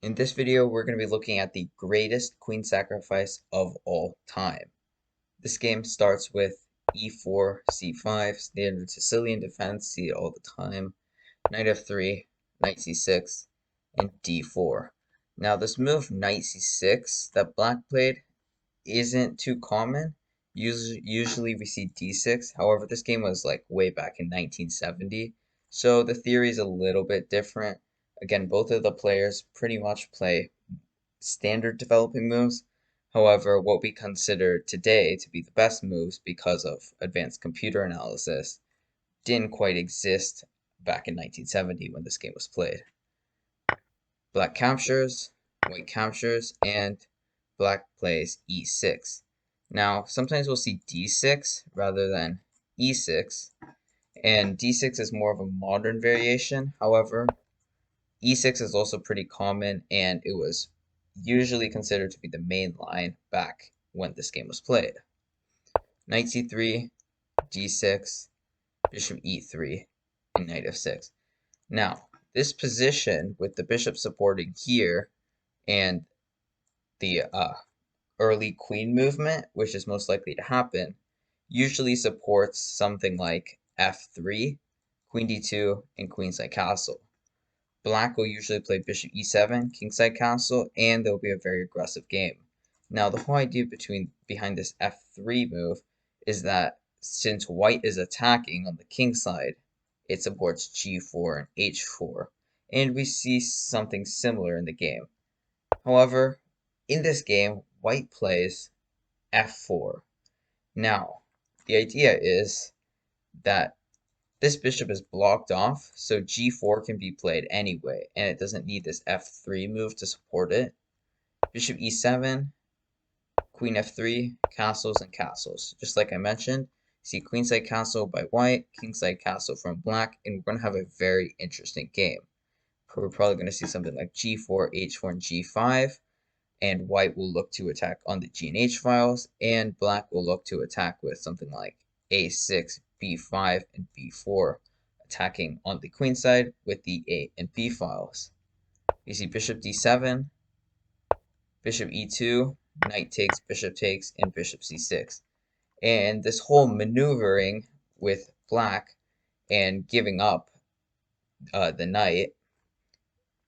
In this video, we're going to be looking at the greatest queen sacrifice of all time. This game starts with e4, c5, standard Sicilian defense, see it all the time, knight f3, knight c6, and d4. Now this move, knight c6, that black played isn't too common. Usually we see d6. However, this game was like way back in 1970, so the theory is a little bit different. Again, both of the players pretty much play standard developing moves. However, what we consider today to be the best moves because of advanced computer analysis didn't quite exist back in 1970 when this game was played. Black captures, white captures, and black plays e6. Now, sometimes we'll see d6 rather than e6, and d6 is more of a modern variation. However, e6 is also pretty common, and it was usually considered to be the main line back when this game was played. Knight c3, d6, bishop e3, and knight f6. Now, this position with the bishop supporting here and the early queen movement, which is most likely to happen, usually supports something like f3, queen d2, and queenside castle. Black will usually play bishop e7, kingside castle, and there will be a very aggressive game. Now, the whole idea behind this f3 move is that since white is attacking on the king side, it supports g4 and h4, and we see something similar in the game. However, in this game, white plays f4. Now, the idea is that this bishop is blocked off, so g4 can be played anyway, and it doesn't need this f3 move to support it. Bishop e7, queen f3, castles and castles. Just like I mentioned, see queenside castle by white, kingside castle from black, and we're going to have a very interesting game. We're probably going to see something like g4, h4, and g5, and white will look to attack on the G and H files, and black will look to attack with something like A6, B5, and B4, attacking on the queen side with the A and B files. You see bishop D7, bishop E2, knight takes, and bishop C6. And this whole maneuvering with black and giving up the knight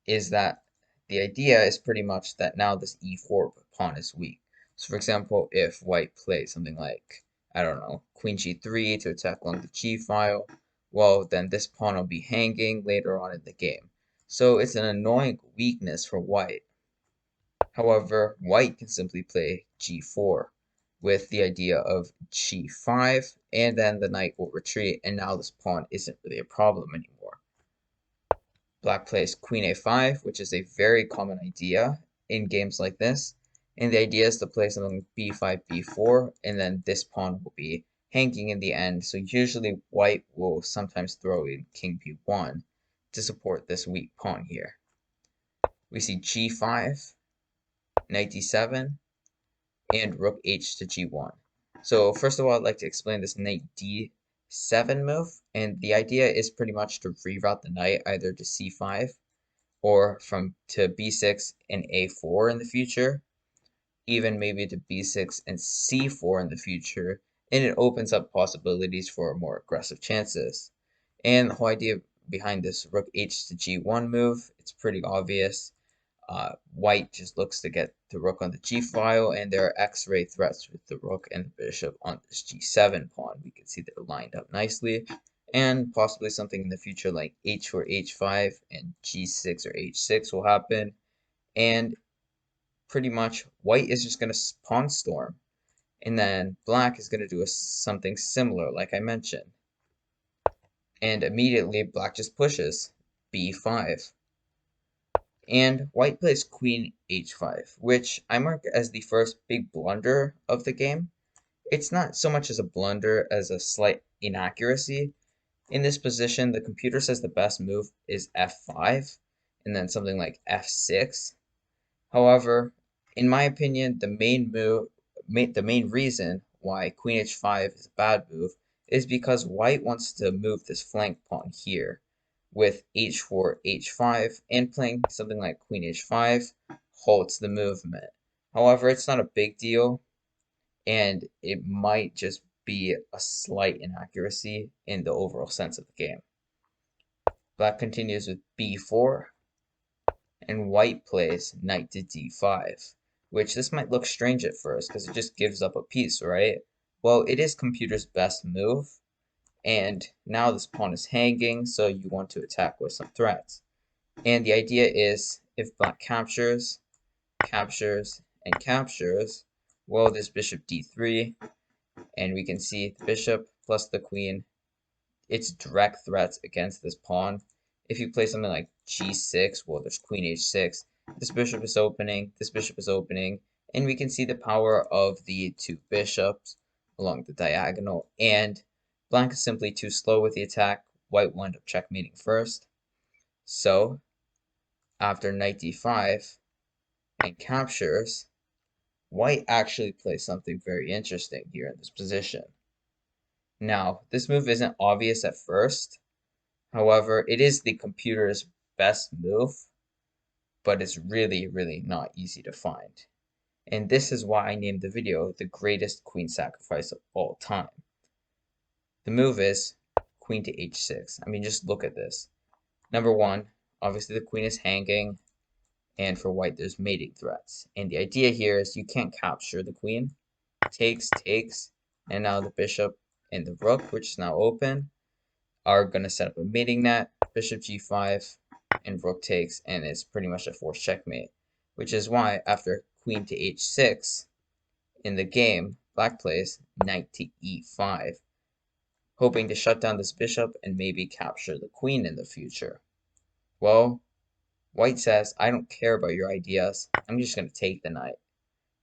is that the idea is pretty much that now this e4 pawn is weak. So for example, if white plays something like, I don't know, queen g3 to attack along the g file, well, then this pawn will be hanging later on in the game. So it's an annoying weakness for white. However, white can simply play g4 with the idea of g5, and then the knight will retreat, and now this pawn isn't really a problem anymore. Black plays queen a5, which is a very common idea in games like this. And the idea is to play something like b5, b4, and then this pawn will be hanging in the end. So usually white will sometimes throw in king b1 to support this weak pawn here. We see g5, knight d7, and rook h to g1. So first of all, I'd like to explain this knight d7 move, and the idea is pretty much to reroute the knight either to c5 or to b6 and a4 in the future, even maybe to b6 and c4 in the future, and it opens up possibilities for more aggressive chances. And the whole idea behind this rook h to g1 move, it's pretty obvious. White just looks to get the rook on the g file, and there are x-ray threats with the rook and the bishop on this g7 pawn. We can see they're lined up nicely, and possibly something in the future like h4, h5, and g6 or h6 will happen. And pretty much white is just going to pawn storm, and then black is going to do something similar like I mentioned. And immediately black just pushes b5. And white plays queen h5, which I mark as the first big blunder of the game. It's not so much as a blunder as a slight inaccuracy. In this position, the computer says the best move is f5, and then something like f6. However, in my opinion, the main reason why queen h5 is a bad move is because white wants to move this flank pawn here. with h4, h5, and playing something like queen h5 halts the movement. However, it's not a big deal, and it might just be a slight inaccuracy in the overall sense of the game. Black continues with b4, and white plays knight to d5, which this might look strange at first because it just gives up a piece, right? Well, it is computer's best move, and now this pawn is hanging, so you want to attack with some threats. And the idea is, if black captures, and captures, well, there's bishop d3, and we can see the bishop plus the queen. It's direct threats against this pawn. If you play something like g6, well, there's queen h6. This bishop is opening, this bishop is opening, and we can see the power of the two bishops along the diagonal. And black is simply too slow with the attack. White will end up checkmating first. So, after knight d5 and captures, white actually plays something very interesting here in this position. Now, this move isn't obvious at first. However, it is the computer's best move, but it's really, really not easy to find. And this is why I named the video the greatest queen sacrifice of all time. The move is queen to h6. I mean, just look at this. Number one, obviously the queen is hanging, and for white there's mating threats. And the idea here is you can't capture the queen. Takes, and now the bishop and the rook, which is now open, are going to set up a mating net, bishop g5, and rook takes, and it's pretty much a forced checkmate. Which is why, after queen to h6, in the game, black plays knight to e5, hoping to shut down this bishop and maybe capture the queen in the future. Well, white says, I don't care about your ideas, I'm just going to take the knight.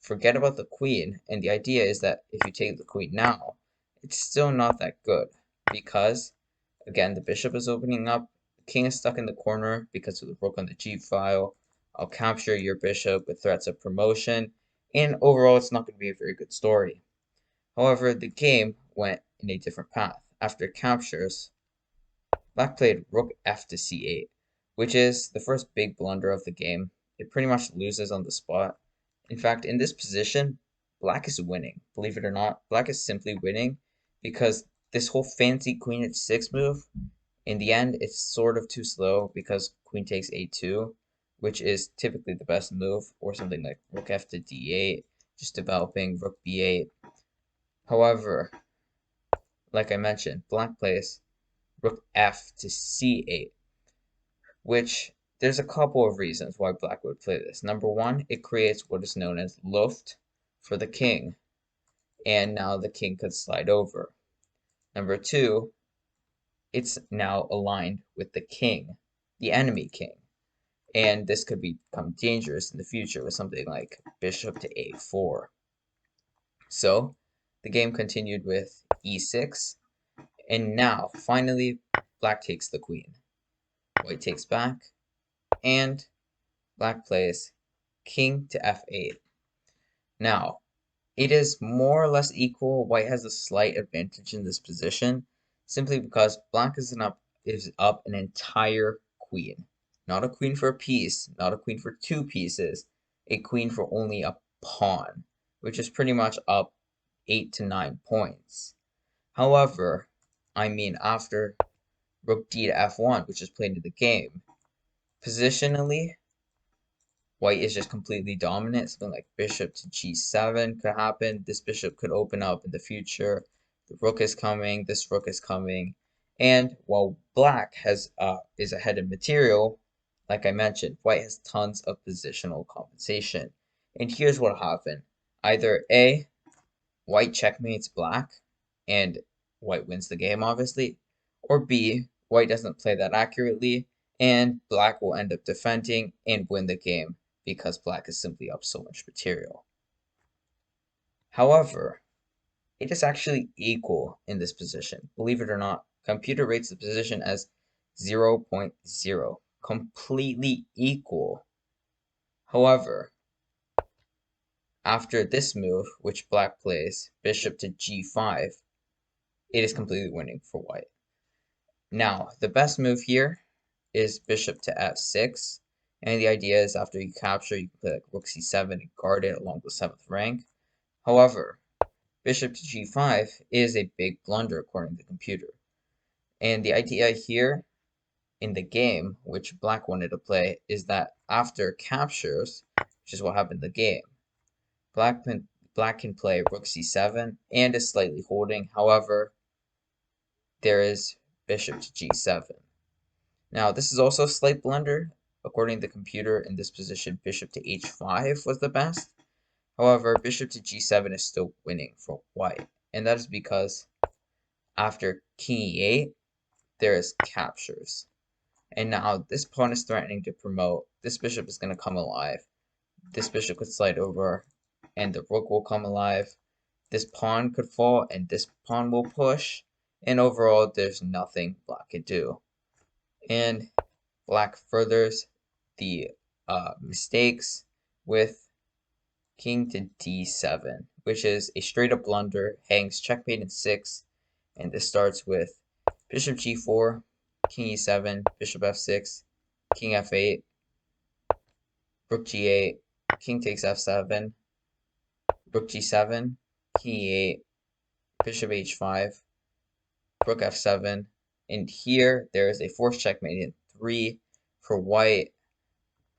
Forget about the queen, and the idea is that if you take the queen now, it's still not that good, because again, the bishop is opening up, the king is stuck in the corner because of the rook on the g file. I'll capture your bishop with threats of promotion, and overall it's not going to be a very good story. However, the game went in a different path. After captures, black played rook f to c8, which is the first big blunder of the game. It pretty much loses on the spot. In fact, in this position, black is winning. Believe it or not, black is simply winning because this whole fancy queen h6 move, in the end, it's sort of too slow because queen takes a2, which is typically the best move, or something like rook f to d8, just developing rook b8. However, like I mentioned, black plays rook f to c8, which there's a couple of reasons why black would play this. Number one, it creates what is known as Luft for the king, and now the king could slide over. Number two, it's now aligned with the king, the enemy king, and this could become dangerous in the future with something like bishop to a4. So the game continued with e6, and now finally black takes the queen. White takes back, and black plays king to f8. Now, it is more or less equal. White has a slight advantage in this position, simply because black is up an entire queen. Not a queen for a piece, not a queen for two pieces, a queen for only a pawn, which is pretty much up 8 to 9 points. However, I mean, after rook d to f1, which is played into the game, positionally, white is just completely dominant. Something like bishop to g7 could happen. This bishop could open up in the future. The rook is coming. This rook is coming. And while black is ahead in material, like I mentioned, white has tons of positional compensation. And here's what will happen. Either A, white checkmates black, and white wins the game, obviously. Or B, white doesn't play that accurately, and black will end up defending and win the game because black is simply up so much material. However, it is actually equal in this position. Believe it or not, computer rates the position as 0.0, completely equal. However, after this move, which black plays, bishop to g5, it is completely winning for white. Now, the best move here is bishop to f6. And the idea is after you capture, you can play like rook c7 and guard it along the 7th rank. However, bishop to g5 is a big blunder according to the computer. And the idea here in the game, which black wanted to play, is that after captures, which is what happened in the game, black can play rook c7 and is slightly holding. However, there is bishop to g7. Now, this is also a slight blunder. According to the computer, in this position, bishop to h5 was the best. However, bishop to g7 is still winning for white. And that is because after king e8, there is captures. And now this pawn is threatening to promote. This bishop is going to come alive. This bishop could slide over, and the rook will come alive. This pawn could fall, and this pawn will push. And overall, there's nothing black can do. And black furthers the mistakes with king to d7, which is a straight up blunder, hangs checkmate in 6, and this starts with bishop g4, king e7, bishop f6, king f8, rook g8, king takes f7, rook g7, king e8, bishop h5, rook f7, and here there is a forced checkmate in 3 for white,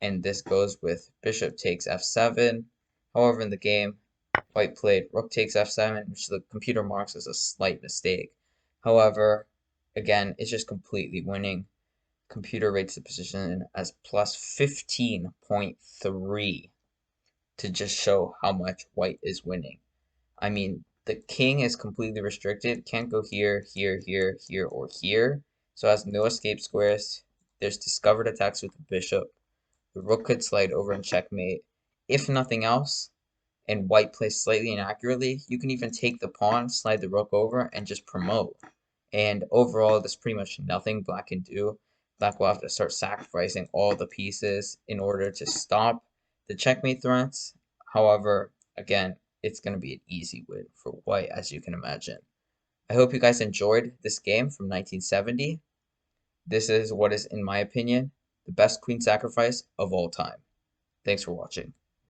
and this goes with bishop takes f7. However, in the game, white played rook takes f7, which the computer marks as a slight mistake. However, again, it's just completely winning. Computer rates the position as plus 15.3 to just show how much white is winning. I mean, the king is completely restricted, can't go here, here, here, here, or here, so has no escape squares. There's discovered attacks with the bishop. The rook could slide over and checkmate. If nothing else, and white plays slightly inaccurately, you can even take the pawn, slide the rook over, and just promote. And overall, there's pretty much nothing black can do. Black will have to start sacrificing all the pieces in order to stop the checkmate threats. However, again, it's going to be an easy win for white, as you can imagine. I hope you guys enjoyed this game from 1970. This is what is, in my opinion, the best queen sacrifice of all time. Thanks for watching.